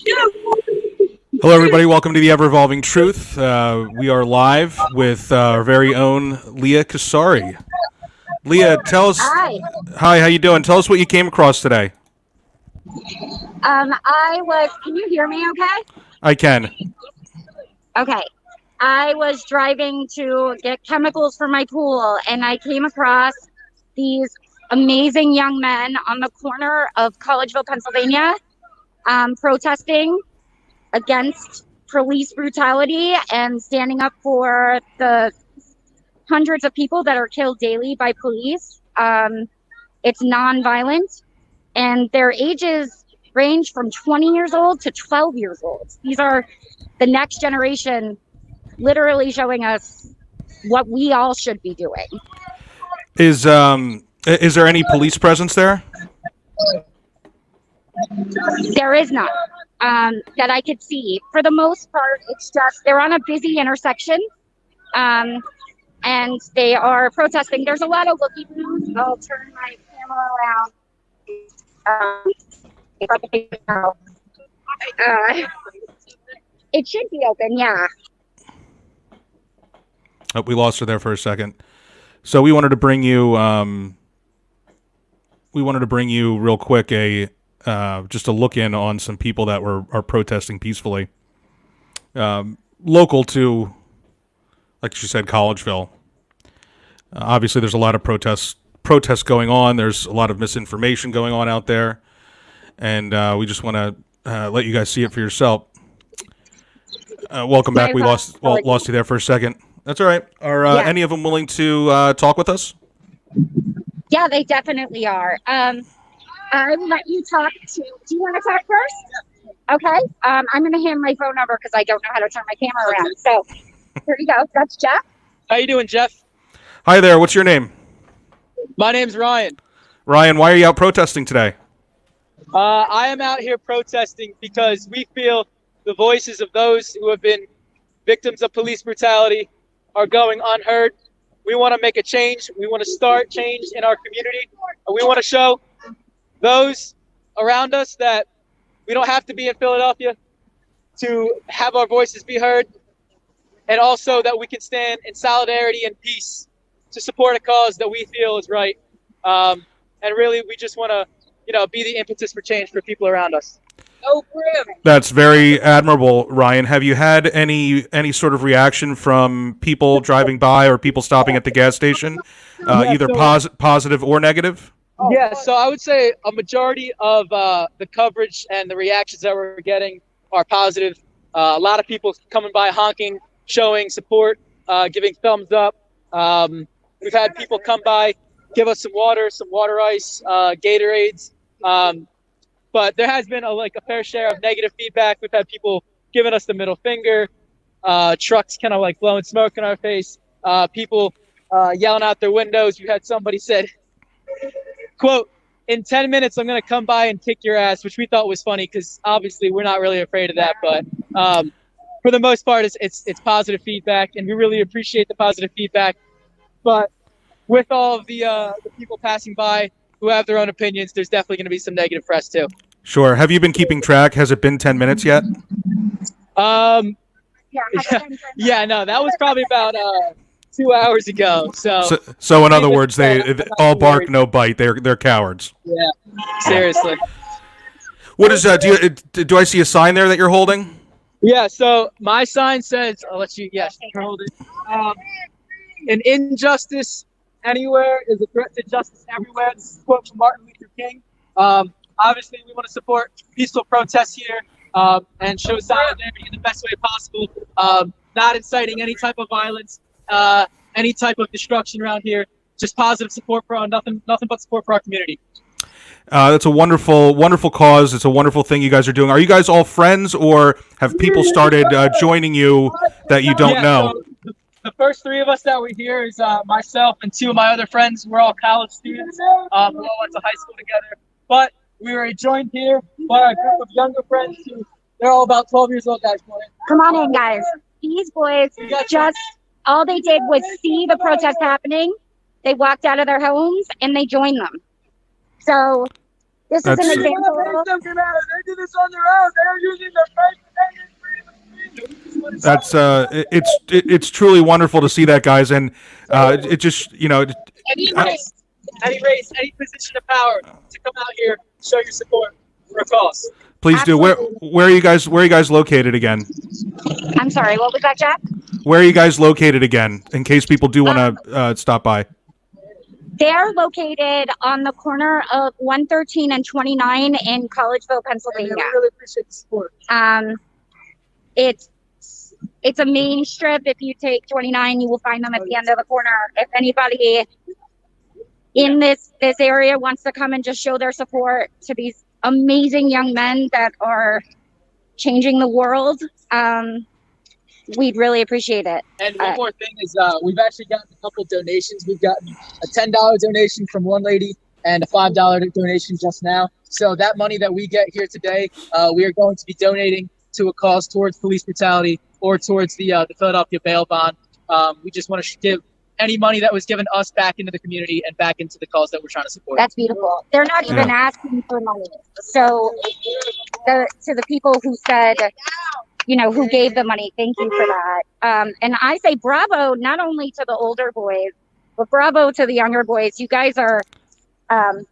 Hello, everybody. Welcome to the Ever Evolving Truth. We are live with our very own Leah Cassari. Leah, tell us. Hi. Hi, how you doing? Tell us what you came across today. Can you hear me okay? I can. Okay. I was driving to get chemicals for my pool and I came across these amazing young men on the corner of Collegeville, Pennsylvania, protesting against police brutality and standing up for the hundreds of people that are killed daily by police. It's nonviolent, and their ages range from 20 years old to 12 years old. These are the next generation, literally showing us what we all should be doing. Is there any police presence there? There is none that I could see. For the most part, it's just they're on a busy intersection, and they are protesting. There's a lot of looky-loos. I'll turn my camera around. It should be open, yeah. Oh, we lost her there for a second. So we wanted to bring you. Real quick just a look in on some people that are protesting peacefully. Local to, like she said, Collegeville. Obviously, there's a lot of protests going on. There's a lot of misinformation going on out there, and we just want to let you guys see it for yourself. Welcome back. We lost you there for a second. That's all right. Are any of them willing to talk with us? Yeah, they definitely are. I will let you talk to. Do you want to talk first? Okay. I'm going to hand my phone number because I don't know how to turn my camera around. So here you go. That's Jeff. How you doing, Jeff? Hi there. What's your name? My name's Ryan. Ryan, why are you out protesting today? I am out here protesting because we feel the voices of those who have been victims of police brutality are going unheard. We want to make a change. We want to start change in our community. We want to show those around us that we don't have to be in Philadelphia to have our voices be heard, and also that we can stand in solidarity and peace to support a cause that we feel is right. And really, we just want to, be the impetus for change for people around us. That's very admirable, Ryan. Have you had any sort of reaction from people driving by or people stopping at the gas station, either positive or negative? Yeah, so I would say a majority of the coverage and the reactions that we're getting are positive. A lot of people coming by honking, showing support, giving thumbs up. We've had people come by, give us some water ice, Gatorades. But there has been a fair share of negative feedback. We've had people giving us the middle finger, trucks kind of blowing smoke in our face, people yelling out their windows. We had somebody said, quote, "In 10 minutes, I'm going to come by and kick your ass," which we thought was funny because obviously we're not really afraid of that. But for the most part, it's positive feedback, and we really appreciate the positive feedback. But with all of the people passing by who have their own opinions, there's definitely going to be some negative press too. Sure. Have you been keeping track? Has it been 10 minutes yet? No, that was probably about 2 hours ago. So in other words, they all bark, no bite. They're cowards. Yeah, seriously. What is do I see a sign there that you're holding? Yeah. So my sign says, "I'll let you." Yes, hold it. An injustice anywhere is a threat to justice everywhere. This is a quote from Martin Luther King. Obviously, we want to support peaceful protests here and show solidarity in the best way possible. Not inciting any type of violence, any type of destruction around here. Just positive support for nothing but support for our community. That's a wonderful cause. It's a wonderful thing you guys are doing. Are you guys all friends, or have people started joining you that you don't know? So the first three of us that were here is myself and two of my other friends. We're all college students. We all went to high school together. But we were joined here by a group of younger friends who, they're all about 12 years old, guys. Come on in, guys. These boys all they did was see the protest happening. They walked out of their homes and they joined them. So This is an That's- example. They do this on their own. They are using their First Amendment freedom of speech. it's truly wonderful to see that, guys, and it just Any race, any position of power to come out here, show your support for a cause. please do. Where are you guys located again? I'm sorry, what was that, Jack? Where are you guys located again? In case people do want to stop by. They're located on the corner of 113 and 29 in Collegeville, Pennsylvania. I really appreciate the support. It's a main strip. If you take 29, you will find them at the end of the corner. If anybody in this area wants to come and just show their support to these amazing young men that are changing the world, we'd really appreciate it. And one more thing is we've actually gotten a couple donations. We've gotten a $10 donation from one lady and a $5 donation just now. So that money that we get here today, we are going to be donating to a cause towards police brutality or towards the Philadelphia bail bond. We just want to give any money that was given us back into the community and back into the cause that we're trying to support. That's beautiful. They're not even asking for money. So to the people who said, who gave the money, thank you for that. And I say bravo, not only to the older boys, but bravo to the younger boys. You guys are,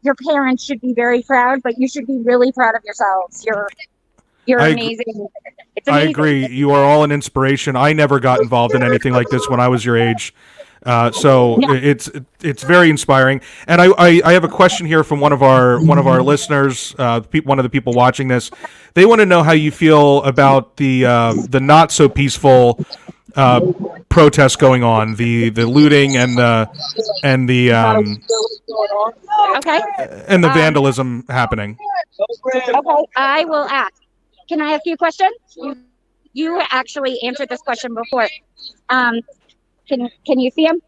your parents should be very proud, but you should be really proud of yourselves. You're amazing. It's amazing. I agree. You are all an inspiration. I never got involved in anything like this when I was your age. So it's very inspiring. And I have a question here from one of our listeners, one of the people watching this. They want to know how you feel about the not so peaceful protests going on, the looting and the vandalism happening. Okay, I will ask. Can I ask you a question? You actually answered this question before. Can you see him?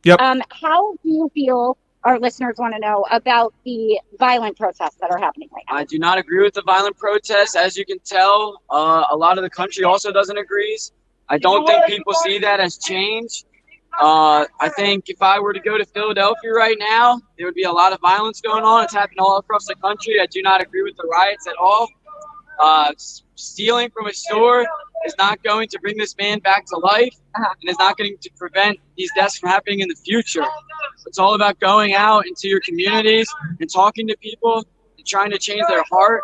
Yep. How do you feel, our listeners want to know, about the violent protests that are happening right now? I do not agree with the violent protests. As you can tell, a lot of the country also doesn't agree. I don't think people see that as change. I think if I were to go to Philadelphia right now, there would be a lot of violence going on. It's happening all across the country. I do not agree with the riots at all. Stealing from a store is not going to bring this man back to life, and is not going to prevent these deaths from happening in the future. It's all about going out into your communities and talking to people and trying to change their heart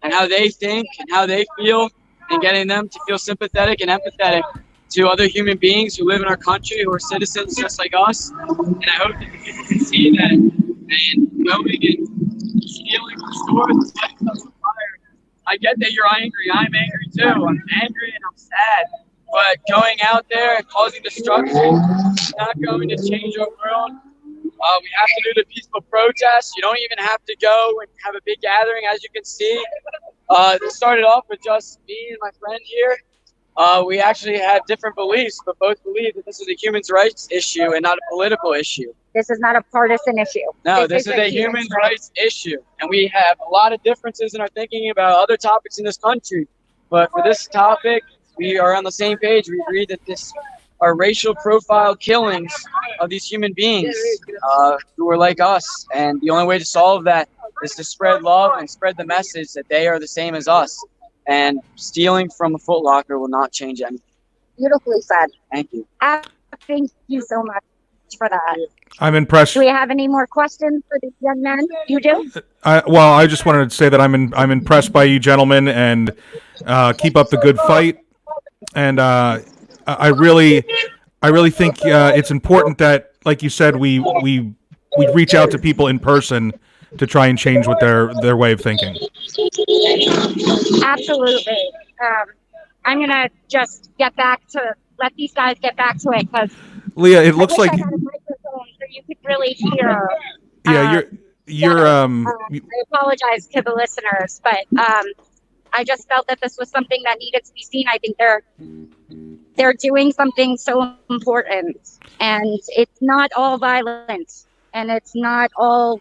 and how they think and how they feel, and getting them to feel sympathetic and empathetic to other human beings who live in our country, who are citizens just like us. And I hope that people can see that, and going and stealing from stores and setting stuff on fire. I get that you're angry. I'm angry too. I'm angry and I'm sad. But going out there and causing destruction is not going to change our world. We have to do the peaceful protests. You don't even have to go and have a big gathering, as you can see. It started off with just me and my friend here. We actually have different beliefs, but both believe that this is a human rights issue and not a political issue. This is not a partisan issue. No, this is a human rights issue. And we have a lot of differences in our thinking about other topics in this country. But for this topic, we are on the same page. We agree that this are racial profile killings of these human beings who are like us. And the only way to solve that is to spread love and spread the message that they are the same as us. And stealing from a Foot Locker will not change anything. Beautifully said. Thank you. Thank you so much for that. I'm impressed. Do we have any more questions for these young men? You do? I just wanted to say that I'm impressed by you gentlemen, and keep up the good fight. And I really think it's important that, like you said, we reach out to people in person to try and change what their way of thinking. Absolutely. I'm gonna just let these guys get back to it, because Leah, it looks like I had a microphone so you could really hear. Yeah, I apologize to the listeners, but I just felt that this was something that needed to be seen. I think they're doing something so important, and it's not all violence, and it's not all.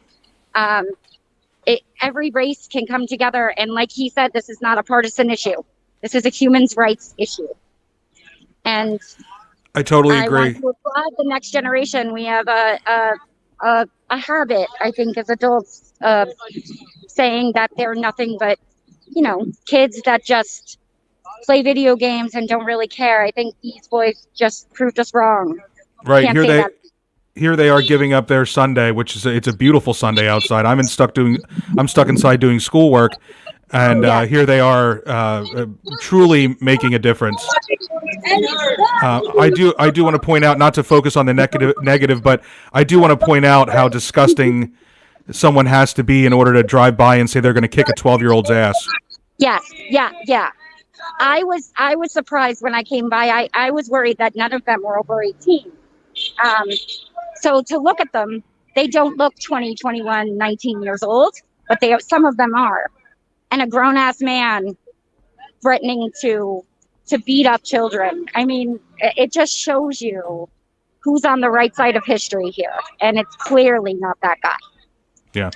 Every race can come together, and like he said, this is not a partisan issue. This is a human rights issue, and I totally agree. I want to applaud the next generation. We have a habit, I think, as adults, saying that they're nothing but, kids that just play video games and don't really care. I think these boys just proved us wrong. Right. Can't say that. Here they are giving up their Sunday, which is it's a beautiful Sunday outside. I'm stuck inside doing schoolwork, and here they are truly making a difference. I do want to point out, not to focus on the negative, but I do want to point out how disgusting someone has to be in order to drive by and say they're going to kick a 12-year-old's ass. Yes, yeah. I was surprised when I came by. I was worried that none of them were over 18. So to look at them, they don't look 20, 21, 19 years old, but some of them are. And a grown-ass man threatening to beat up children. I mean, it just shows you who's on the right side of history here. And it's clearly not that guy. Yeah.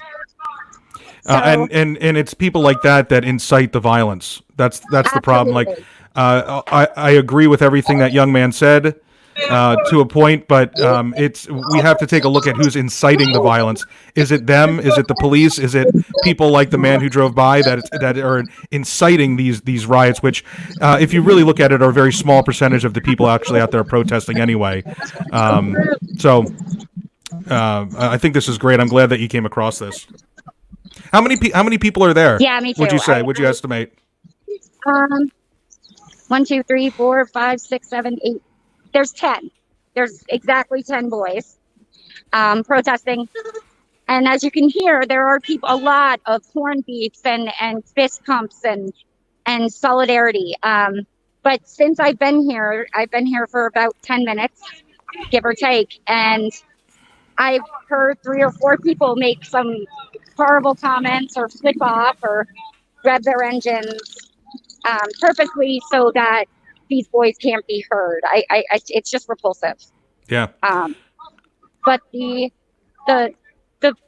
And it's people like that incite the violence. That's the problem. Like, I agree with everything that young man said to a point, but we have to take a look at who's inciting the violence. Is it them? Is it the police? Is it people like the man who drove by that are inciting these riots? Which, if you really look at it, are a very small percentage of the people actually out there protesting anyway. So I think this is great. I'm glad that you came across this. How many people are there? Yeah, me too. Would you say? Would you estimate? 1, 2, 3, 4, 5, 6, 7, 8. There's 10. There's exactly 10 boys protesting. And as you can hear, there are a lot of horn beefs and fist pumps and solidarity. But since I've been here for about 10 minutes, give or take, and I've heard 3 or 4 people make some horrible comments or flip off or rev their engines purposely so that these boys can't be heard. It's just repulsive. Yeah. But the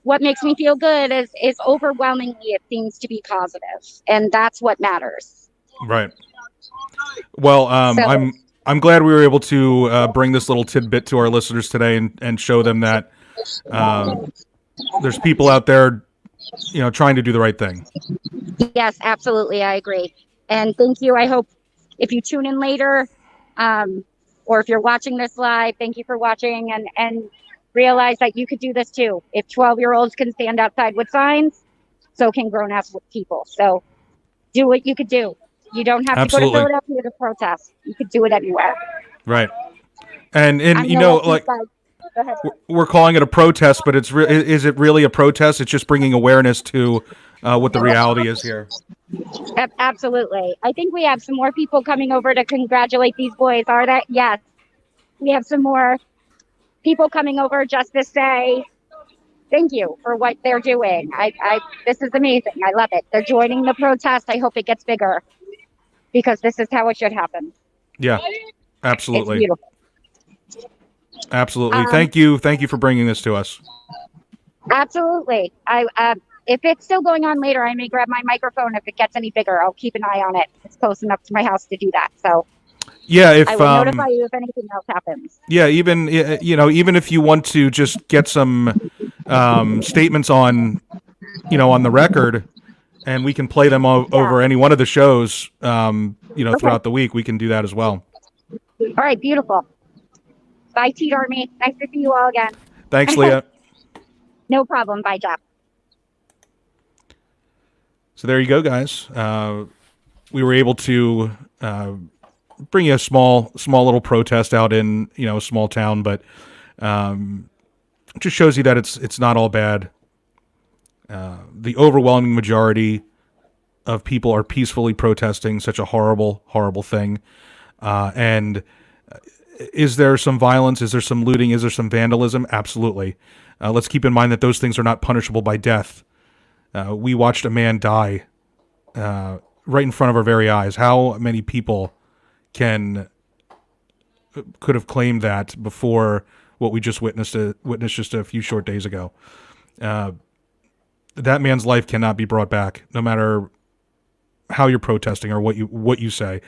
what makes me feel good is overwhelmingly it seems to be positive, and that's what matters. Right. Well, I'm glad we were able to bring this little tidbit to our listeners today and show them that there's people out there, trying to do the right thing. Yes, absolutely. I agree. And thank you. I hope if you tune in later, or if you're watching this live, thank you for watching and realize that you could do this too. If 12-year-olds can stand outside with signs, so can grown-ass people. So do what you could do. You don't have to go to Philadelphia to protest. You could do it anywhere. Right. And we're calling it a protest, but is it really a protest? It's just bringing awareness to what the reality is here. Absolutely. I think we have some more people coming over to congratulate these boys. Are that? Yes. We have some more people coming over just to say thank you for what they're doing. This is amazing. I love it. They're joining the protest. I hope it gets bigger because this is how it should happen. Yeah, absolutely. It's beautiful. Absolutely. Thank you for bringing this to us. Absolutely. If it's still going on later, I may grab my microphone. If it gets any bigger, I'll keep an eye on it. It's close enough to my house to do that. So yeah, I will notify you if anything else happens. Yeah, even if you want to just get some statements on the record, and we can play them over any one of the shows, throughout the week, we can do that as well. All right, beautiful. Bye, Teed Army. Nice to see you all again. Thanks, Leah. No problem. Bye, Jeff. So there you go, guys. We were able to bring you a small little protest out in a small town, but it just shows you that it's not all bad. The overwhelming majority of people are peacefully protesting such a horrible, horrible thing. And is there some violence? Is there some looting? Is there some vandalism? Absolutely. Let's keep in mind that those things are not punishable by death. We watched a man die right in front of our very eyes. How many people could have claimed that before what we just witnessed just a few short days ago? That man's life cannot be brought back, no matter how you're protesting or what you say.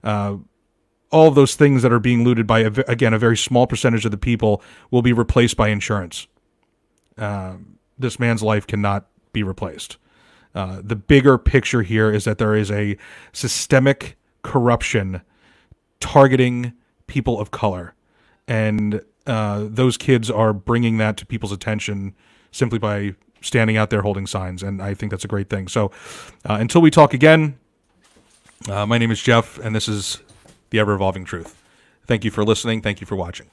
All of those things that are being looted by, again, a very small percentage of the people will be replaced by insurance. This man's life cannot be replaced. The bigger picture here is that there is a systemic corruption targeting people of color, and those kids are bringing that to people's attention simply by standing out there holding signs, and I think that's a great thing. So until we talk again, my name is Jeff, and this is The Ever Evolving Truth. Thank you for listening. Thank you for watching.